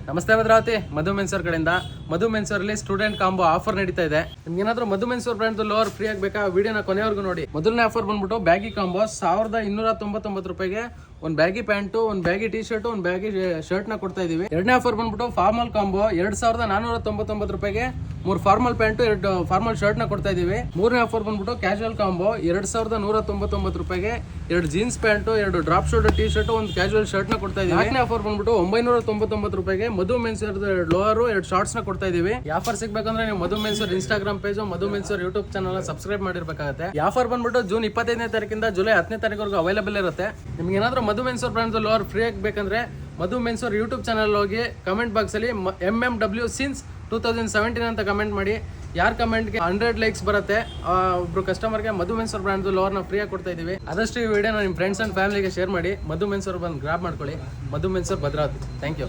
ನಮಸ್ತೆ ಭದ್ರಾವತಿ, ಮಧು ಮೆನ್ಸರ್ ಕಡೆಯಿಂದ. ಮಧು ಮೆನ್ಸರ್ ಅಲ್ಲಿ ಸ್ಟೂಡೆಂಟ್ ಕಾಂಬೋ ಆಫರ್ ನಡೀತಾ ಇದೆ. ನಿಮ್ಗೆ ಏನಾದ್ರು ಮಧು ಮೆನ್ಸರ್ ಬ್ರ್ಯಾಂಡ್ ಲೋವರ್ ಫ್ರೀ ಆಗಬೇಕಾ? ವಿಡಿಯೋನ ಕೊನೆವರೆಗೂ ನೋಡಿ. ಮೊದಲನೇ ಆಫರ್ ಬಂದ್ಬಿಟ್ಟು ಬ್ಯಾಗಿ ಕಾಂಬೋ 1299 ರೂಪಾಯಿಗೆ ಒಂದು ಬ್ಯಾಗಿ ಪ್ಯಾಂಟು, ಒಂದು ಬ್ಯಾಗಿ ಟಿ ಶರ್ಟ್, ಒಂದು ಬ್ಯಾಗಿ ಶರ್ಟ್ ನ ಕೊಡ್ತಾ ಇದೀವಿ. ಎರಡನೇ ಆಫರ್ ಬಂದ್ಬಿಟ್ಟು ಫಾರ್ಮಲ್ ಕಾಂಬೋ 2499 ರೂಪಾಯಿಗೆ 3 ಫಾರ್ಮಲ್ ಪ್ಯಾಂಟು, 2 ಫಾರ್ಮಲ್ ಶರ್ಟ್ ನ ಕೊಡ್ತಾ ಇದೀವಿ. ಮೂರನೇ ಆಫರ್ ಬಂದ್ಬಿಟ್ಟು ಕ್ಯಾಶುವಲ್ ಕಾಂಬೋ 2199 ರೂಪಾಯಿಗೆ 2 jeans pant, 2 drop shoulder T shirt, ಒಂದು ಕ್ಯಾಶುವಲ್ ಶರ್ಟ್ ನ ಕೊಡ್ತಾ ಇದೀವಿ. ನಾಲ್ಕನೇ ಆಫರ್ ಬಂದ್ಬಿಟ್ಟು 999 ರೂಪಾಯಿಗೆ ಮಧು ಮೆನ್ಸರ್ 2 ಲೋವರ್ 2 ಶಾರ್ಟ್ಸ್ ನ ಕೊಡ್ತಾ ಇದೀವಿ. ಈ ಆಫರ್ ಸಿಗ್ಬೇಕಂದ್ರೆ ನೀವು ಮಧು ಮೆನ್ಸರ್ ಇನ್ಸ್ಟಾಗ್ರಾಮ್ ಪೇಜ್, ಮಧು ಮೆನ್ಸರ್ ಯೂಟ್ಯೂಬ್ ಚಾನಲ್ ಸಬ್ಸ್ಕ್ರೈಬ್ ಮಾಡಿರ್ಬೇಕಾಗುತ್ತೆ. ಈ ಆಫರ್ ಬಂದ್ಬಿಟ್ಟು ಜೂನ್ 25ನೇ ತಾರೀಕಿಂದ ಜುಲೈ 10ನೇ ತಾರೀಕುವರೆಗೂ ಅವೈಲೇಬಲ್ ಇರುತ್ತೆ. ನಿಮ್ಗೆ ಏನಾದ್ರು ಮಧು ಮೆನ್ಸರ್ ಬ್ರ್ಯಾಂಡ್ ಲೋವರ್ ಫ್ರೀ ಆಗಬೇಕಂದ್ರೆ ಮಧು ಮೆನ್ಸರ್ ಯೂಟ್ಯೂಬ್ ಚಾನಲ್ ಹೋಗಿ ಕಮೆಂಟ್ ಬಾಕ್ಸ್ ಅಲ್ಲಿ MMW ಸಿನ್ಸ್ 2017 ಅಂತ ಕಮೆಂಟ್ ಮಾಡಿ. ಯಾರ ಕಮೆಂಟ್ಗೆ 100 ಲೈಕ್ಸ್ ಬರುತ್ತೆ ಒಬ್ರು ಕಸ್ಟಮರ್ಗೆ ಮಧು ಮೆನ್ಸರ್ ಬ್ರ್ಯಾಂಡ್ ಲೋವರ್ನ ಫ್ರೀಯಾಗಿ ಕೊಡ್ತಾ ಇದೀವಿ. ಆದಷ್ಟು ಈ ವಿಡಿಯೋನ ನಿಮ್ಮ ಫ್ರೆಂಡ್ಸ್ ಅಂಡ್ ಫ್ಯಾಮಿಲಿಗೆ ಶೇರ್ ಮಾಡಿ. ಮಧು ಮೆನ್ಸರ್ ಬಂದು ಗ್ರಾಬ್ ಮಾಡ್ಕೊಳ್ಳಿ. ಮಧು ಮೆನ್ಸರ್ ಭದ್ರಾವತಿ. Thank you.